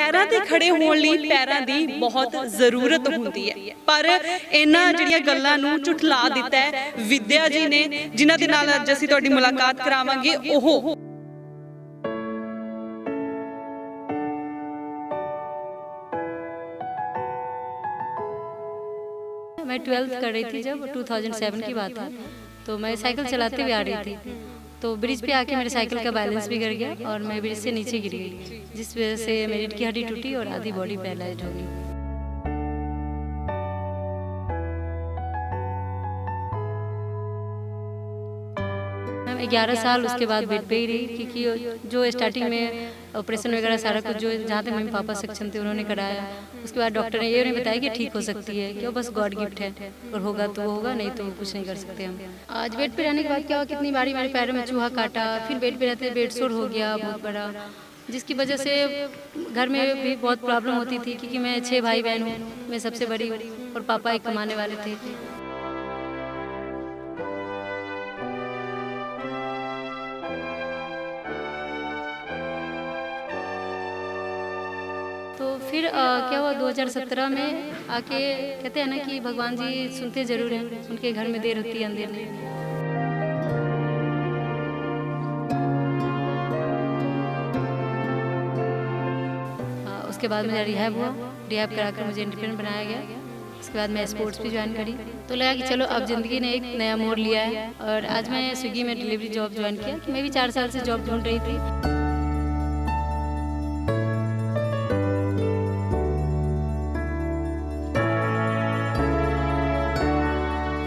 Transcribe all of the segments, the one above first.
ਪੈਰਾਂ ਤੇ ਖੜੇ ਹੋਣ ਲਈ ਪੈਰਾਂ ਦੀ ਬਹੁਤ ਜ਼ਰੂਰਤ ਹੁੰਦੀ ਹੈ, ਪਰ ਇਹਨਾਂ ਜਿਹੜੀਆਂ ਗੱਲਾਂ ਨੂੰ ਝੁਠਲਾ ਦਿੱਤਾ ਹੈ ਵਿਦਿਆ ਜੀ ਨੇ, ਜਿਨ੍ਹਾਂ ਦੇ ਨਾਲ ਅੱਜ ਅਸੀਂ ਤੁਹਾਡੀ ਮੁਲਾਕਾਤ ਕਰਾਵਾਂਗੇ। ਉਹ मैं 12th कर रही थी जब 2007 की बात है, तो मैं साइकिल चलाते हुए आ रही थी, तो ब्रिज पे आके मेरे साइकिल का बैलेंस बिगड़ गया और मैं ब्रिज से नीचे गिर गई, जिस वजह से मेरी रीढ़ की हड्डी टूटी और आधी बॉडी पैरालाइज्ड हो गई। मैम 11 साल उसके बाद बेड पे ही रही, क्योंकि जो स्टार्टिंग में ऑपरेशन वगैरह सारा कुछ जो जहाँ तक मम्मी पापा सक्षम थे उन्होंने कराया। उसके बाद डॉक्टर ने ये नहीं बताया कि ठीक हो सकती है, कि वो बस गॉड गिफ्ट है और होगा तो वो होगा, नहीं तो कुछ नहीं कर सकते हम। आज बेड पे रहने के बाद क्या हुआ, कितनी बारी मेरे पैरों में चूहा काटा, फिर बेड पे रहते बेड सोर हो गया बहुत बड़ा, जिसकी वजह से घर में भी बहुत प्रॉब्लम होती थी, क्योंकि मैं 6 भाई बहन हूँ, मैं सबसे बड़ी हूँ और पापा एक कमाने वाले थे। तो फिर क्या हुआ 2017 में आके, कहते हैं ना कि भगवान जी सुनते ज़रूर हैं, उनके घर में देर होती है अंधेर नहीं। उसके बाद मेरा रिहैब हुआ, रिहैब कराकर मुझे इंडिपेंडेंट बनाया गया। उसके बाद मैं स्पोर्ट्स भी ज्वाइन करी, तो लगा कि चलो अब ज़िंदगी ने एक नया मोड़ लिया है, और आज मैं स्विगी में डिलीवरी जॉब ज्वाइन किया, कि मैं भी 4 साल से जॉब ढूंढ रही थी।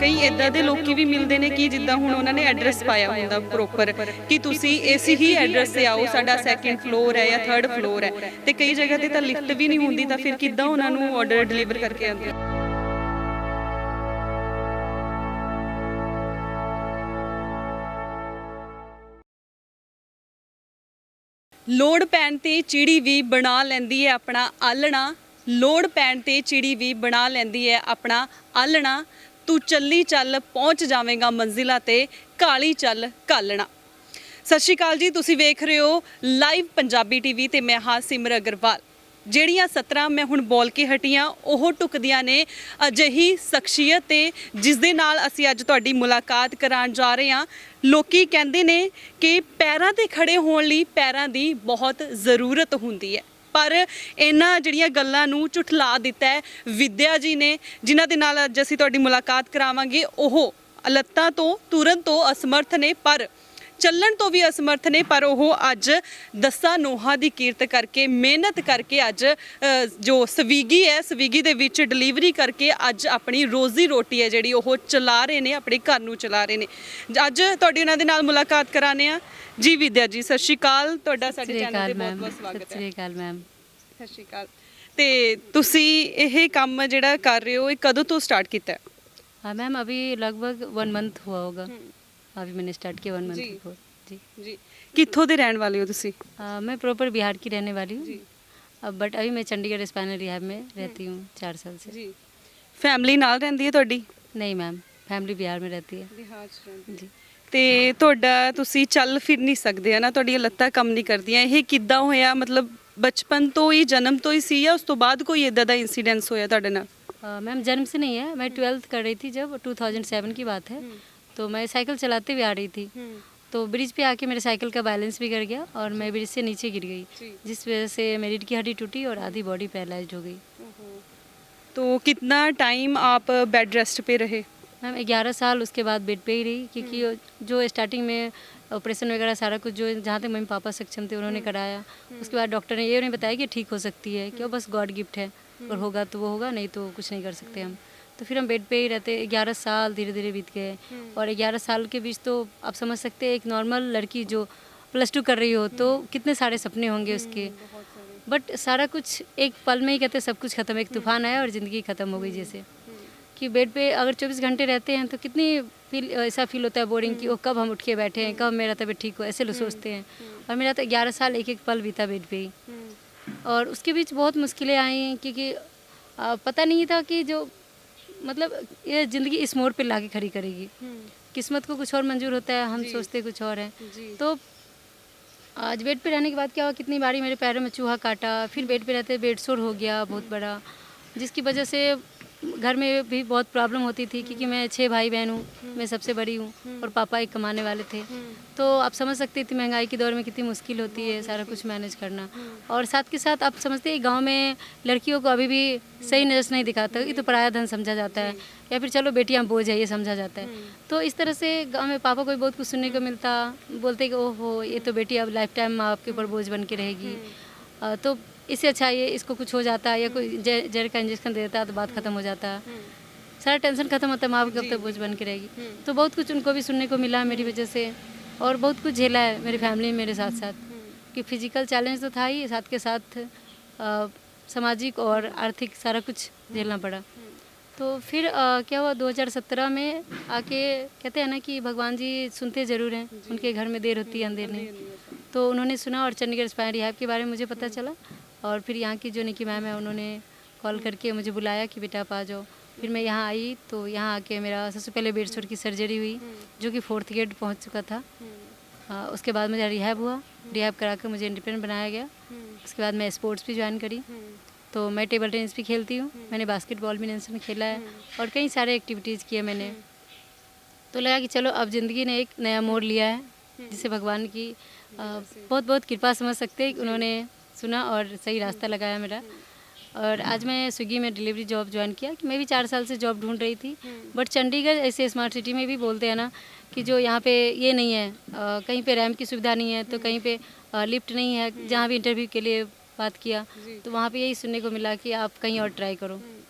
ਕਈ ਇਦਾਂ ਦੇ ਲੋਕੀ ਵੀ ਮਿਲਦੇ ਨੇ ਕਿ ਜਿੱਦਾਂ ਹੁਣ ਉਹਨਾਂ ਨੇ ਐਡਰੈਸ ਪਾਇਆ ਹੁੰਦਾ ਪ੍ਰੋਪਰ ਕਿ ਤੁਸੀਂ ਇਸੇ ਹੀ ਐਡਰੈਸ ਤੇ ਆਓ, ਸਾਡਾ 2nd ਫਲੋਰ ਹੈ ਜਾਂ 3rd ਫਲੋਰ ਹੈ, ਤੇ ਕਈ ਜਗ੍ਹਾ ਤੇ ਤਾਂ ਲਿਫਟ ਵੀ ਨਹੀਂ ਹੁੰਦੀ, ਤਾਂ ਫਿਰ ਕਿੱਦਾਂ ਉਹਨਾਂ ਨੂੰ ਆਰਡਰ ਡਿਲੀਵਰ ਕਰਕੇ ਆਉਂਦੇ ਹੋ? ਲੋੜ ਪੈਣ ਤੇ ਚਿੜੀ ਵੀ ਬਣਾ ਲੈਂਦੀ ਹੈ ਆਪਣਾ ਆਲਣਾ, ਲੋੜ ਪੈਣ ਤੇ ਚਿੜੀ ਵੀ ਬਣਾ ਲੈਂਦੀ ਹੈ ਆਪਣਾ ਆਲਣਾ, ਤੂੰ ਚੱਲੀ ਚੱਲ ਪਹੁੰਚ ਜਾਵੇਂਗਾ ਮੰਜ਼ਿਲਾਂ ਤੇ, ਕਾਲੀ ਚੱਲ ਘਾਲਣਾ। ਸਤਿ ਸ਼੍ਰੀ ਅਕਾਲ ਜੀ, ਤੁਸੀਂ ਵੇਖ ਰਹੇ ਹੋ ਲਾਈਵ ਪੰਜਾਬੀ ਟੀਵੀ ਤੇ ਮੈਂ ਹਾਂ ਸਿਮਰ ਅਗਰਵਾਲ। ਜਿਹੜੀਆਂ 17 ਮੈਂ ਹੁਣ ਬੋਲ ਕੇ ਹਟੀਆਂ ਉਹ ਟੁਕਦੀਆਂ ਨੇ ਅਜਿਹੀ ਸ਼ਖਸੀਅਤ ਤੇ ਜਿਸ ਦੇ ਨਾਲ ਅਸੀਂ ਅੱਜ ਤੁਹਾਡੀ ਮੁਲਾਕਾਤ ਕਰਾਉਣ ਜਾ ਰਹੇ ਹਾਂ। ਲੋਕੀ ਕਹਿੰਦੇ ਨੇ ਕਿ ਪੈਰਾਂ ਤੇ ਖੜੇ ਹੋਣ ਲਈ ਪੈਰਾਂ ਦੀ ਬਹੁਤ ਜ਼ਰੂਰਤ ਹੁੰਦੀ ਹੈ, ਪਰ ਇਹਨਾਂ ਜਿਹੜੀਆਂ ਗੱਲਾਂ ਨੂੰ ਝੁਠਲਾ ਦਿੱਤਾ ਹੈ ਵਿਦਿਆ ਜੀ ਨੇ, ਜਿਨ੍ਹਾਂ ਦੇ ਨਾਲ ਅੱਜ ਅਸੀਂ ਤੁਹਾਡੀ ਮੁਲਾਕਾਤ ਕਰਾਵਾਂਗੇ। ਉਹ ਲੱਤਾਂ ਤੋਂ ਤੁਰਨ ਤੋਂ ਅਸਮਰਥ ਨੇ, ਪਰ ਚੱਲਣ ਤੋਂ ਵੀ ਅਸਮਰਥ ਨੇ, ਪਰ ਉਹ ਅੱਜ 10 ਨੋਹਾਂ ਦੀ ਕੀਰਤ ਕਰਕੇ, ਮਿਹਨਤ ਕਰਕੇ ਅੱਜ ਜੋ ਸਵੀਗੀ ਹੈ, ਸਵੀਗੀ ਦੇ ਵਿੱਚ ਡਿਲੀਵਰੀ ਕਰਕੇ ਅੱਜ ਆਪਣੀ ਰੋਜ਼ੀ ਰੋਟੀ ਹੈ ਜਿਹੜੀ ਉਹ ਚਲਾ ਰਹੇ ਨੇ, ਆਪਣੇ ਘਰ ਨੂੰ ਚਲਾ ਰਹੇ ਨੇ। ਅੱਜ ਤੁਹਾਡੀ ਉਹਨਾਂ ਦੇ ਨਾਲ ਮੁਲਾਕਾਤ ਕਰਾਉਂਦੇ ਹਾਂ ਜੀ। ਵਿਦਿਆ ਜੀ ਸਤਿ ਸ਼੍ਰੀ ਅਕਾਲ, ਤੁਹਾਡਾ ਸਾਡੇ ਚੈਨਲ ਤੇ ਬਹੁਤ ਬਹੁਤ ਸਵਾਗਤ ਹੈ। ਸਤਿ ਸ਼੍ਰੀ ਅਕਾਲ ਮੈਮ। ਸਤਿ ਸ਼੍ਰੀ ਅਕਾਲ। ਤੇ ਤੁਸੀਂ ਇਹ ਕੰਮ ਜਿਹੜਾ ਕਰ ਰਹੇ ਹੋ ਇਹ ਕਦੋਂ ਤੋਂ ਸਟਾਰਟ ਕੀਤਾ ਹੈ? हाँ मैम, अभी लगभग 1 मंथ हुआ होगा, अभी मैंने स्टार्ट किया 1 मंथ बिफोर। जी जी। कित्थों दे रहने वाले हो तुसी? मैं प्रॉपर बिहार की रहने वाली हूँ, बट अभी मैं चंडीगढ़ स्पाइनल रिहैब में रहती हूँ 4 साल से। जी। फैमिली नाल रहंदी है तुहाडी? नहीं मैम, फैमिली बिहार में रहती है। बिहार च रहंदी जी। ਤੇ ਤੁਹਾਡਾ ਤੁਸੀਂ ਚੱਲ ਫਿਰ ਨਹੀਂ ਸਕਦੇ ਹੈ ਨਾ, ਤੁਹਾਡੀਆਂ ਲੱਤਾਂ ਕੰਮ ਨਹੀਂ ਕਰਦੀਆਂ। ਇਹ ਕਿੱਦਾਂ ਹੋਇਆ? ਮਤਲਬ ਬਚਪਨ ਤੋਂ ਹੀ, ਜਨਮ ਤੋਂ ਹੀ ਸੀ ਜਾਂ ਉਸ ਤੋਂ ਬਾਅਦ ਕੋਈ ਇਦਾਂ ਦਾ ਇਨਸੀਡੈਂਸ ਹੋਇਆ ਤੁਹਾਡੇ ਨਾਲ? मैम जन्म से नहीं है, मैं 12th कर रही थी जब 2007 की बात है, तो मैं साइकिल चलाते हुए आ रही थी, तो ब्रिज पे आके मेरे साइकिल का बैलेंस बिगड़ गया और मैं ब्रिज से नीचे गिर गई, जिस वजह से मेरी रीढ़ की हड्डी टूटी और आधी बॉडी पैरालाइज्ड हो गई। तो कितना टाइम आप बेड रेस्ट पे रहे? मैम 11 साल उसके बाद बेड पे ही रही, क्योंकि जो स्टार्टिंग में ऑपरेशन वगैरह सारा कुछ जो जहाँ तक मम्मी पापा सक्षम थे उन्होंने कराया। उसके बाद डॉक्टर ने ये नहीं बताया कि ठीक हो सकती है, कि वो बस गॉड गिफ्ट है और होगा तो वो होगा, नहीं तो कुछ नहीं कर सकते हम। तो फिर हम बेड पे ही रहते। 11 साल धीरे धीरे बीत गए, और 11 साल के बीच तो आप समझ सकते हैं एक नॉर्मल लड़की जो +2 कर रही हो तो कितने सारे सपने होंगे उसके, बट सारा कुछ एक पल में ही कहते सब कुछ ख़त्म। एक तूफान आया और ज़िंदगी ख़त्म हो गई, जैसे कि बेड पे अगर 24 घंटे रहते हैं तो कितनी ऐसा फील होता है बोरिंग, कि वो कब हम उठ के बैठे हैं, कब मेरा तबीयत ठीक हो, ऐसे लोग सोचते हैं। और मेरा तो 11 साल एक एक पल बीता बेड पे ही, और उसके बीच बहुत मुश्किलें आई, क्योंकि पता नहीं था कि जो मतलब ये ज़िंदगी इस मोड़ पे लाके खड़ी करेगी। किस्मत को कुछ और मंजूर होता है, हम सोचते कुछ और हैं। तो आज बेड पे रहने के बाद क्या हुआ, कितनी बारी मेरे पैरों में चूहा काटा, फिर बेड पे रहते बेड सोर हो गया बहुत बड़ा, जिसकी वजह से घर में भी बहुत प्रॉब्लम होती थी, क्योंकि मैं 6 भाई बहन हूँ, मैं सबसे बड़ी हूँ और पापा एक कमाने वाले थे। तो आप समझ सकते हैं इतनी महंगाई के दौर में कितनी मुश्किल होती है सारा कुछ मैनेज करना। और साथ के साथ आप समझते हैं गांव में लड़कियों को अभी भी सही नज़र से नहीं दिखाता, ये तो पराया धन समझा जाता है, या फिर चलो बेटियां बोझ है ये समझा जाता है। तो इस तरह से गांव में पापा को भी बहुत कुछ सुनने को मिलता, बोलते कि ओहो ये तो बेटी अब लाइफ टाइम माँ बाप के ऊपर बोझ बन के रहेगी। तो इससे अच्छा ये इसको कुछ हो जाता या कोई जहर का इंजेक्शन दे देता तो बात खत्म हो जाता, सारा टेंशन खत्म होता, माँ बाप कब तक बोझ बन के रहेगी। तो बहुत कुछ उनको भी सुनने को मिला मेरी वजह से, और बहुत कुछ झेला है मेरी फैमिली मेरे साथ साथ, कि फिजिकल चैलेंज तो था ही, साथ के साथ सामाजिक और आर्थिक सारा कुछ झेलना पड़ा। तो फिर क्या हुआ 2017 में आके, कहते हैं ना कि भगवान जी सुनते ज़रूर हैं, उनके घर में देर होती है अंधेर नहीं। तो उन्होंने सुना और चंडीगढ़ स्पाइन रिहैब के बारे में मुझे पता चला, और फिर यहाँ की जो निकी मैम है उन्होंने कॉल करके मुझे बुलाया कि बेटा आप आ जाओ। फिर मैं यहाँ आई, तो यहाँ आके मेरा सबसे पहले बेड सोर की सर्जरी हुई, जो कि 4th ग्रेड पहुँच चुका था। उसके बाद मेरा रिहैब हुआ, रिहैब करा कर मुझे इंडिपेंडेंट बनाया गया। उसके बाद मैं स्पोर्ट्स भी ज्वाइन करी, तो मैं टेबल टेनिस भी खेलती हूँ, मैंने बास्केटबॉल भी नेशनल में खेला है, और कई सारे एक्टिविटीज़ किए मैंने। तो लगा कि चलो अब ज़िंदगी ने एक नया मोड़ लिया है, जिसे भगवान की बहुत बहुत कृपा समझ सकते हैं कि उन्होंने सुना और सही रास्ता लगाया मेरा। और आज मैं स्विगी में डिलीवरी जॉब ज्वाइन किया, कि मैं भी 4 साल से जॉब ढूंढ रही थी, बट चंडीगढ़ ऐसे स्मार्ट सिटी में भी बोलते हैं ना कि जो यहाँ पे ये नहीं है, कहीं पे रैंप की सुविधा नहीं है, तो कहीं पे लिफ्ट नहीं है। जहाँ भी इंटरव्यू के लिए बात किया तो वहाँ पे यही सुनने को मिला कि आप कहीं और ट्राई करो,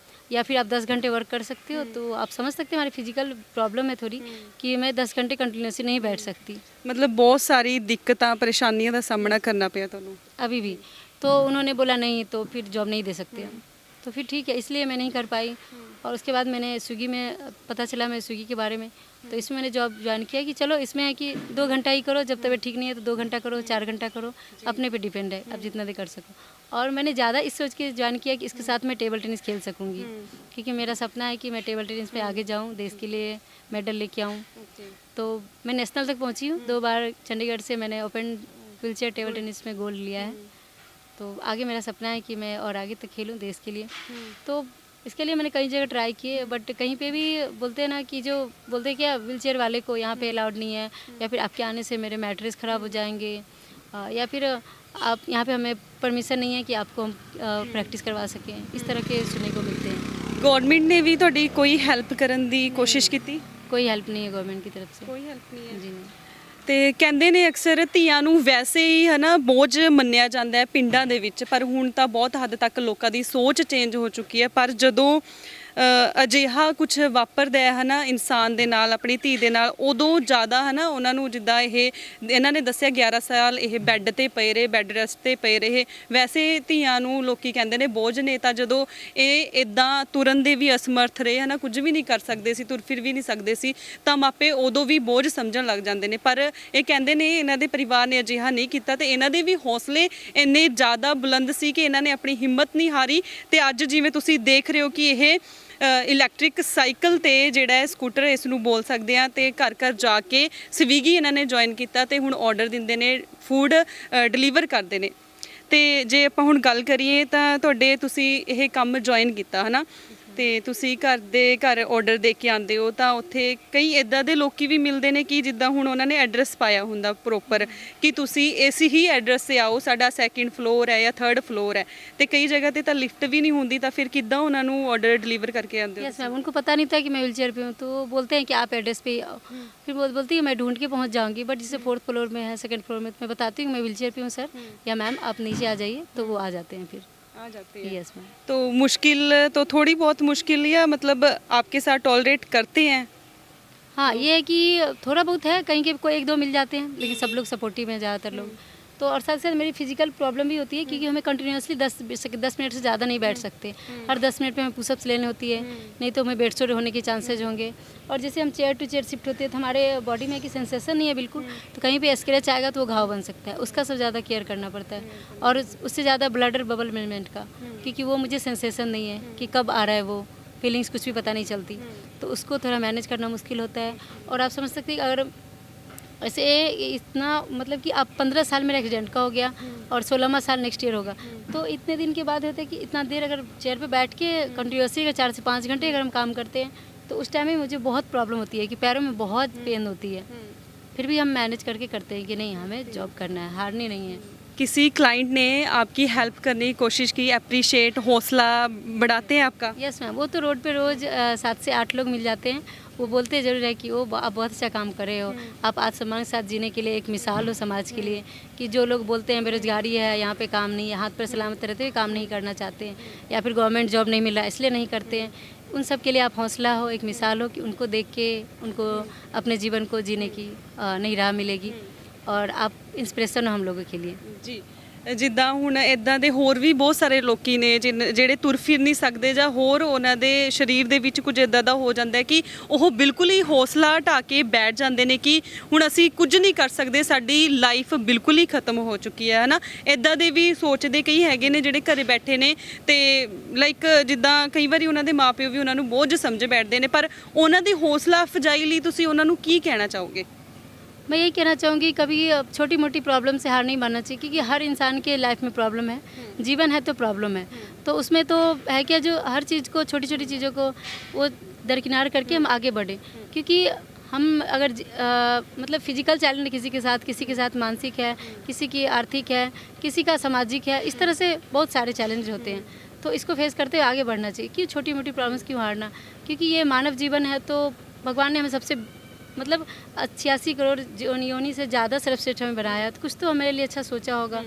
या फिर आप 10 घंटे वर्क कर सकते हो। तो आप समझ सकते हैं हमारी फिजिकल प्रॉब्लम है थोड़ी, कि मैं 10 घंटे कंटिन्यूसली नहीं बैठ सकती। मतलब बहुत सारी दिक्कतां परेशानियों का सामना करना पिया ਤੁਹਾਨੂੰ अभी भी। तो उन्होंने बोला नहीं तो फिर जॉब नहीं दे सकते हम। तो फिर ठीक है, इसलिए मैं नहीं कर पाई। और उसके बाद मैंने स्विगी में पता चला मैं स्विगी के बारे में, तो इसमें मैंने जॉब ज्वाइन किया कि चलो इसमें है कि 2 घंटा ही करो, जब तबीयत ठीक नहीं है तो 2 घंटा करो, 4 घंटा करो, अपने पे डिपेंड है, आप जितना देर कर सको। और मैंने ज़्यादा इस सोच के ज्वाइन किया कि इसके साथ मैं टेबल टेनिस खेल सकूँगी, क्योंकि मेरा सपना है कि मैं टेबल टेनिस में आगे जाऊँ, देश के लिए मेडल लेके आऊँ। तो मैं नेशनल तक पहुँची हूँ, 2 बार चंडीगढ़ से मैंने ओपन व्हीलचेयर टेबल टेनिस में गोल्ड लिया है। तो आगे मेरा सपना है कि मैं और आगे तक खेलूं देश के लिए। तो इसके लिए मैंने कई जगह ट्राई किए, बट कहीं पे भी बोलते हैं ना कि जो बोलते हैं क्या व्हीलचेयर वाले को यहाँ पे अलाउड नहीं है, या फिर आपके आने से मेरे मैट्रेस ख़राब हो जाएंगे, या फिर आप यहाँ पे हमें परमिशन नहीं है कि आपको हम प्रैक्टिस करवा सकें। इस तरह के सुनने को मिलते हैं। गवर्नमेंट ने भी ਤੁਹਾਡੀ ਕੋਈ ਹੈਲਪ ਕਰਨ ਦੀ ਕੋਸ਼ਿਸ਼ ਕੀਤੀ? कोई हेल्प नहीं है गवर्नमेंट की तरफ से। ਕੋਈ ਹੈਲਪ ਨਹੀਂ ਹੈ जी नहीं। ਤੇ ਕਹਿੰਦੇ ਨੇ ਅਕਸਰ ਧੀਆਂ ਨੂੰ ਵੈਸੇ ਹੀ ਹਨਾ ਬੋਝ ਮੰਨਿਆ ਜਾਂਦਾ ਹੈ ਪਿੰਡਾਂ ਦੇ ਵਿੱਚ, ਪਰ ਹੁਣ ਤਾਂ ਬਹੁਤ ਹੱਦ ਤੱਕ ਲੋਕਾਂ ਦੀ ਸੋਚ ਚੇਂਜ ਹੋ ਚੁੱਕੀ ਹੈ। ਪਰ ਜਦੋਂ ਅਜਿਹਾ ਕੁਝ ਵਾਪਰਦਾ ਹੈ ਹਨਾ ਇਨਸਾਨ ਦੇ ਨਾਲ, ਆਪਣੀ ਧੀ ਦੇ ਨਾਲ, ਉਦੋਂ ਜ਼ਿਆਦਾ ਹਨਾ ਉਹਨਾਂ ਨੂੰ, ਜਿੱਦਾਂ ਇਹਨਾਂ ਨੇ ਦੱਸਿਆ 11 ਸਾਲ ਇਹ ਬੈੱਡ ਤੇ ਪਏ ਰਹੇ, ਬੈੱਡ ਰੈਸਟ ਤੇ ਪਏ ਰਹੇ। ਵੈਸੇ ਧੀਆਂ ਨੂੰ ਲੋਕੀ ਕਹਿੰਦੇ ਨੇ ਬੋਝ ਨੇ, ਤਾਂ ਜਦੋਂ ਇਹ ਇਦਾਂ ਤੁਰਨ ਦੇ ਵੀ ਅਸਮਰਥ ਰਹੇ ਹਨਾ, ਕੁਝ ਵੀ ਨਹੀਂ ਕਰ ਸਕਦੇ ਸੀ, ਤੁਰ ਫਿਰ ਵੀ ਨਹੀਂ ਸਕਦੇ ਸੀ, ਤਾਂ ਮਾਪੇ ਉਦੋਂ ਵੀ ਬੋਝ ਸਮਝਣ ਲੱਗ ਜਾਂਦੇ ਨੇ। ਪਰ ਇਹ ਕਹਿੰਦੇ ਨੇ ਇਹਨਾਂ ਦੇ ਪਰਿਵਾਰ ਨੇ ਅਜਿਹਾ ਨਹੀਂ ਕੀਤਾ, ਤੇ ਇਹਨਾਂ ਦੇ ਵੀ ਹੌਸਲੇ ਇੰਨੇ ਜ਼ਿਆਦਾ ਬੁਲੰਦ ਸੀ ਕਿ ਇਹਨਾਂ ਨੇ ਆਪਣੀ ਹਿੰਮਤ ਨਹੀਂ ਹਾਰੀ। ਤੇ ਅੱਜ ਜਿਵੇਂ ਤੁਸੀਂ ਦੇਖ ਰਹੇ ਹੋ ਕਿ ਇਹ ਇਲੈਕਟ੍ਰਿਕ ਸਾਈਕਲ ਤੇ ਜਿਹੜਾ ਹੈ ਸਕੂਟਰ ਇਸ ਨੂੰ ਬੋਲ ਸਕਦੇ ਆ, ਤੇ ਘਰ ਘਰ ਜਾ ਕੇ ਸਵੀਗੀ ਇਹਨਾਂ ਨੇ ਜੁਆਇਨ ਕੀਤਾ, ਤੇ ਹੁਣ ਆਰਡਰ ਦਿੰਦੇ ਨੇ, ਫੂਡ ਡਿਲੀਵਰ ਕਰਦੇ ਨੇ। ਤੇ ਜੇ ਆਪਾਂ ਹੁਣ ਗੱਲ ਕਰੀਏ ਤਾਂ ਤੁਹਾਡੇ ਤੁਸੀਂ ਇਹ ਕੰਮ ਜੁਆਇਨ ਕੀਤਾ ਹੈ ਨਾ, ਤੇ ਤੁਸੀਂ ਘਰ ਦੇ ਘਰ ਆਰਡਰ ਦੇ ਕੇ ਆਉਂਦੇ ਹੋ, ਤਾਂ ਉੱਥੇ ਕਈ ਇੱਦਾਂ ਦੇ ਲੋਕੀ ਵੀ ਮਿਲਦੇ ਨੇ ਕਿ ਜਿੱਦਾਂ ਹੁਣ ਉਹਨਾਂ ਨੇ ਐਡਰੈਸ ਪਾਇਆ ਹੁੰਦਾ ਪ੍ਰੋਪਰ ਕਿ ਤੁਸੀਂ ਇਸ ਹੀ ਐਡਰੈਸ 'ਤੇ ਆਓ, ਸਾਡਾ 2nd ਫਲੋਰ ਹੈ ਜਾਂ 3rd ਫਲੋਰ है, ਤੇ ਕਈ ਜਗ੍ਹਾ ਤੇ ਤਾਂ ਲਿਫਟ ਵੀ नहीं ਹੁੰਦੀ, ਤਾਂ ਫਿਰ ਕਿੱਦਾਂ ਉਹਨਾਂ ਨੂੰ ਆਰਡਰ ਡਿਲੀਵਰ करके आते हो? यस मैम, उनको पता नहीं था कि मैं व्हीलचेयर पे हूँ, तो वो बोलते हैं कि आप एड्रेस पे ही आओ। फिर बोलती है मैं ढूंढ के पहुँच जाऊँगी, बट जैसे 4th फ्लोर में है, 2nd फ्लोर में, तो मैं बताती हूँ मैं व्हीलचेयर पे हूँ सर, या मैम आप नीचे आ जाइए, तो वो आ जाते हैं फिर। आ जाते हैं। Yes ma'am. तो मुश्किल तो थोड़ी बहुत मुश्किल, या मतलब आपके साथ टॉलरेट करते हैं? हाँ, ये है कि थोड़ा बहुत है, कहीं के कोई 1-2 मिल जाते हैं, लेकिन सब लोग सपोर्टिव हैं ज़्यादातर लोग। तो और साथ साथ मेरी फिजिकल प्रॉब्लम भी होती है, क्योंकि हमें कंटिन्यूसली 10 मिनट से ज़्यादा नहीं बैठ सकते। हर 10 मिनट पे हमें पुशअप्स लेनी होती है, नहीं तो हमें बेड सोर होने के चांसेज होंगे। और जैसे हम चेयर टू चेयर शिफ्ट होते हैं तो हमारे बॉडी में की सेंसेशन नहीं है बिल्कुल, तो कहीं पे स्क्रैच आएगा तो वो घाव बन सकता है, उसका सब ज़्यादा केयर करना पड़ता है। और उससे ज़्यादा ब्लडर बबल मैनेजमेंट का, क्योंकि वो मुझे सेंसेशन नहीं है कि कब आ रहा है, वो फीलिंग्स कुछ भी पता नहीं चलती, तो उसको थोड़ा मैनेज करना मुश्किल होता है। और आप समझ सकते हैं अगर ऐसे इतना मतलब कि अब 15 साल मेरा एक्सीडेंट का हो गया और 16वां साल नेक्स्ट ईयर होगा। तो इतने दिन के बाद होता है कि इतना देर अगर चेयर पे बैठ के कंटिन्यूसली अगर 4 से 5 घंटे अगर हम काम करते हैं तो उस टाइम में मुझे बहुत प्रॉब्लम होती है कि पैरों में बहुत पेन होती है। फिर भी हम मैनेज करके करते हैं कि नहीं, हमें जॉब करना है, हारनी नहीं है। किसी क्लाइंट ने आपकी हेल्प करने की कोशिश की, अप्रिशिएट, हौसला बढ़ाते हैं आपका? यस मैम, वो तो रोड पे रोज़ 7 से 8 लोग मिल जाते हैं। वो बोलते ज़रूर है कि आप बहुत अच्छा काम कर रहे हो, आप आत्मसम्मान के साथ जीने के लिए एक मिसाल हो समाज के लिए। कि जो लोग बोलते हैं बेरोजगारी है, यहाँ पे काम नहीं है, हाथ पर सलामत रहते हुए काम नहीं करना चाहते हैं, या फिर गवर्नमेंट जॉब नहीं मिल रहा इसलिए नहीं करते हैं, उन सब के लिए आप हौसला हो, एक मिसाल हो कि उनको देख के उनको अपने जीवन को जीने की नई राह मिलेगी और आप इंस्पिरेशन हो हम लोगों के लिए। ਜੀ ਜਿੱਦਾਂ ਹੁਣ ਇਦਾਂ ਦੇ ਹੋਰ ਵੀ ਬਹੁਤ ਸਾਰੇ ਲੋਕੀ ਨੇ ਜਿਹੜੇ ਤੁਰ ਫਿਰ ਨਹੀਂ ਸਕਦੇ ਜਾਂ ਹੋਰ ਉਹਨਾਂ ਦੇ ਸਰੀਰ ਦੇ ਵਿੱਚ ਕੁਝ ਇਦਾਂ ਦਾ ਹੋ ਜਾਂਦਾ ਹੈ ਕਿ ਉਹ ਬਿਲਕੁਲ ਹੀ ਹੌਸਲਾ ਢਾ ਕੇ ਬੈਠ ਜਾਂਦੇ ਨੇ ਕਿ ਹੁਣ ਅਸੀਂ ਕੁਝ ਨਹੀਂ ਕਰ ਸਕਦੇ, ਸਾਡੀ ਲਾਈਫ ਬਿਲਕੁਲ ਹੀ ਖਤਮ ਹੋ ਚੁੱਕੀ ਹੈ, ਹਨਾ। ਇਦਾਂ ਦੇ ਵੀ ਸੋਚਦੇ ਕਈ ਹੈਗੇ ਨੇ ਜਿਹੜੇ ਘਰੇ ਬੈਠੇ ਨੇ ਤੇ ਲਾਈਕ ਜਿੱਦਾਂ ਕਈ ਵਾਰੀ ਉਹਨਾਂ ਦੇ ਮਾਪਿਓ ਵੀ ਉਹਨਾਂ ਨੂੰ ਬੋਝ ਸਮਝ ਬੈਠਦੇ ਨੇ, ਪਰ ਉਹਨਾਂ ਦੀ ਹੌਸਲਾ ਅਫਜ਼ਾਈ ਲਈ ਤੁਸੀਂ ਉਹਨਾਂ ਨੂੰ ਕੀ ਕਹਿਣਾ ਚਾਹੋਗੇ? मैं यही कहना चाहूँगी कभी छोटी मोटी प्रॉब्लम से हार नहीं मानना चाहिए, क्योंकि हर इंसान के लाइफ में प्रॉब्लम है, जीवन है तो प्रॉब्लम है। तो उसमें तो है क्या, जो हर चीज़ को, छोटी छोटी चीज़ों को वो दरकिनार करके हम आगे बढ़ें। क्योंकि हम अगर मतलब फिजिकल चैलेंज किसी के साथ मानसिक है, किसी की आर्थिक है, किसी का सामाजिक है, इस तरह से बहुत सारे चैलेंज होते हैं। तो इसको फेस करते हुए आगे बढ़ना चाहिए। क्यों छोटी मोटी प्रॉब्लम्स क्यों हारना, क्योंकि ये मानव जीवन है। तो भगवान ने हमें सबसे मतलब 86 करोड़ योनि से ज़्यादा सर्वश्रेष्ठ हमें बनाया, तो कुछ तो हमारे लिए अच्छा सोचा होगा।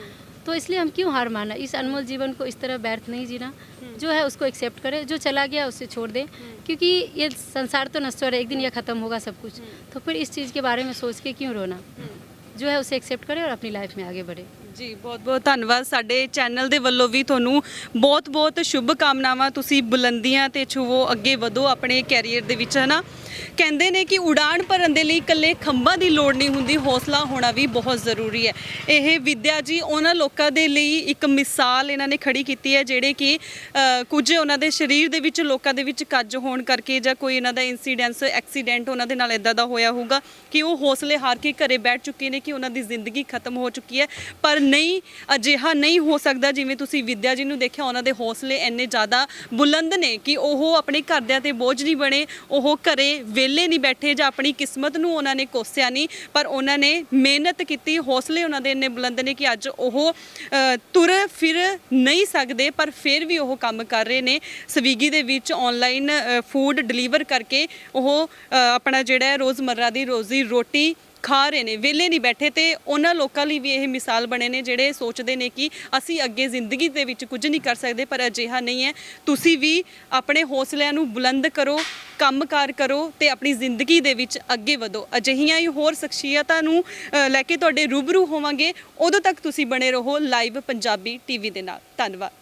तो इसलिए हम क्यों हार माना, इस अनमोल जीवन को इस तरह व्यर्थ नहीं जीना। जो है उसको एक्सेप्ट करें, जो चला गया उसे छोड़ दें, क्योंकि ये संसार तो नश्वर है, एक दिन यह ख़त्म होगा सब कुछ। तो फिर इस चीज़ के बारे में सोच के क्यों रोना, जो है उसे एक्सेप्ट करें और अपनी लाइफ में आगे बढ़े। ਜੀ ਬਹੁਤ ਬਹੁਤ ਧੰਨਵਾਦ। ਸਾਡੇ ਚੈਨਲ ਦੇ ਵੱਲੋਂ ਵੀ ਤੁਹਾਨੂੰ ਬਹੁਤ ਬਹੁਤ ਸ਼ੁਭ ਕਾਮਨਾਵਾਂ। ਤੁਸੀਂ ਬੁਲੰਦੀਆਂ ਤੇ ਛੂਵੋ, ਅੱਗੇ ਵਧੋ ਆਪਣੇ ਕੈਰੀਅਰ ਦੇ ਵਿੱਚ, ਹੈ ਨਾ। ਕਹਿੰਦੇ ਨੇ ਕਿ ਉਡਾਨ ਭਰਨ ਦੇ ਲਈ ਇਕੱਲੇ ਖੰਭਾਂ ਦੀ ਲੋੜ ਨਹੀਂ ਹੁੰਦੀ, ਹੌਸਲਾ ਹੋਣਾ ਵੀ ਬਹੁਤ ਜ਼ਰੂਰੀ ਹੈ। ਇਹ ਵਿਦਿਆ ਜੀ ਉਹਨਾਂ ਲੋਕਾਂ ਦੇ ਲਈ ਇੱਕ ਮਿਸਾਲ ਇਹਨਾਂ ਨੇ ਖੜੀ ਕੀਤੀ ਹੈ ਜਿਹੜੇ ਕਿ ਕੁਝ ਉਹਨਾਂ ਦੇ ਸਰੀਰ ਦੇ ਵਿੱਚ, ਲੋਕਾਂ ਦੇ ਵਿੱਚ ਕੱਜ ਹੋਣ ਕਰਕੇ ਜਾਂ ਕੋਈ ਇਹਨਾਂ ਦਾ ਐਕਸੀਡੈਂਟ ਉਹਨਾਂ ਦੇ ਨਾਲ ਇੱਦਾਂ ਦਾ ਹੋਇਆ ਹੋਊਗਾ ਕਿ ਉਹ ਹੌਸਲੇ ਹਾਰ ਕੇ ਘਰੇ ਬੈਠ ਚੁੱਕੇ ਨੇ, ਕਿ ਉਹਨਾਂ ਦੀ ਜ਼ਿੰਦਗੀ ਖਤਮ ਹੋ ਚੁੱਕੀ ਹੈ। ਪਰ ਨਹੀਂ, ਅਜਿਹਾ ਨਹੀਂ ਹੋ ਸਕਦਾ। ਜਿਵੇਂ ਤੁਸੀਂ ਵਿਦਿਆ ਜੀ ਨੂੰ ਦੇਖਿਆ, ਉਹਨਾਂ ਦੇ ਹੌਸਲੇ ਇੰਨੇ ਜ਼ਿਆਦਾ ਬੁਲੰਦ ਨੇ ਕਿ ਉਹ ਆਪਣੇ ਘਰਦਿਆਂ ਤੇ ਬੋਝ ਨਹੀਂ ਬਣੇ, ਉਹ ਘਰੇ ਵਿਹਲੇ ਨਹੀਂ ਬੈਠੇ ਜਾਂ ਆਪਣੀ ਕਿਸਮਤ ਨੂੰ ਉਹਨਾਂ ਨੇ ਕੋਸਿਆ ਨਹੀਂ, ਪਰ ਉਹਨਾਂ ਨੇ ਮਿਹਨਤ ਕੀਤੀ। ਹੌਸਲੇ ਉਹਨਾਂ ਦੇ ਇੰਨੇ ਬੁਲੰਦ ਨੇ ਕਿ ਅੱਜ ਉਹ ਤੁਰ ਫਿਰ ਨਹੀਂ ਸਕਦੇ, ਪਰ ਫਿਰ ਵੀ ਉਹ ਕੰਮ ਕਰ ਰਹੇ ਨੇ। ਸਵੀਗੀ ਦੇ ਵਿੱਚ ਆਨਲਾਈਨ ਫੂਡ ਡਿਲੀਵਰ ਕਰਕੇ ਉਹ ਆਪਣਾ ਜਿਹੜਾ ਹੈ ਰੋਜ਼ਮर्रा ਦੀ ਰੋਜ਼ੀ ਰੋਟੀ ਖਾ ਰਹੇ ਨੇ, ਵਿਹਲੇ ਨਹੀਂ ਬੈਠੇ। ਤੇ ਉਹਨਾਂ ਲੋਕਾਂ ਲਈ ਵੀ ਇਹ ਮਿਸਾਲ ਬਣੇ ਨੇ ਜਿਹੜੇ ਸੋਚਦੇ ਨੇ ਕਿ ਅਸੀਂ ਅੱਗੇ ਜ਼ਿੰਦਗੀ ਦੇ ਵਿੱਚ ਕੁਝ ਨਹੀਂ ਕਰ ਸਕਦੇ, ਪਰ ਅਜਿਹਾ ਨਹੀਂ ਹੈ। ਤੁਸੀਂ ਵੀ ਆਪਣੇ ਹੌਸਲਿਆਂ ਨੂੰ ਬੁਲੰਦ ਕਰੋ, ਕੰਮਕਾਰ ਕਰੋ ਤੇ ਆਪਣੀ ਜ਼ਿੰਦਗੀ ਦੇ ਵਿੱਚ ਅੱਗੇ ਵਧੋ। ਅਜਿਹੀਆਂ ਹੀ ਹੋਰ ਸ਼ਖਸੀਅਤਾਂ ਨੂੰ ਲੈ ਕੇ ਤੁਹਾਡੇ ਰੂਬਰੂ ਹੋਵਾਂਗੇ। ਉਦੋਂ ਤੱਕ ਤੁਸੀਂ ਬਣੇ ਰਹੋ ਲਾਈਵ ਪੰਜਾਬੀ ਟੀਵੀ ਦੇ ਨਾਲ। ਧੰਨਵਾਦ।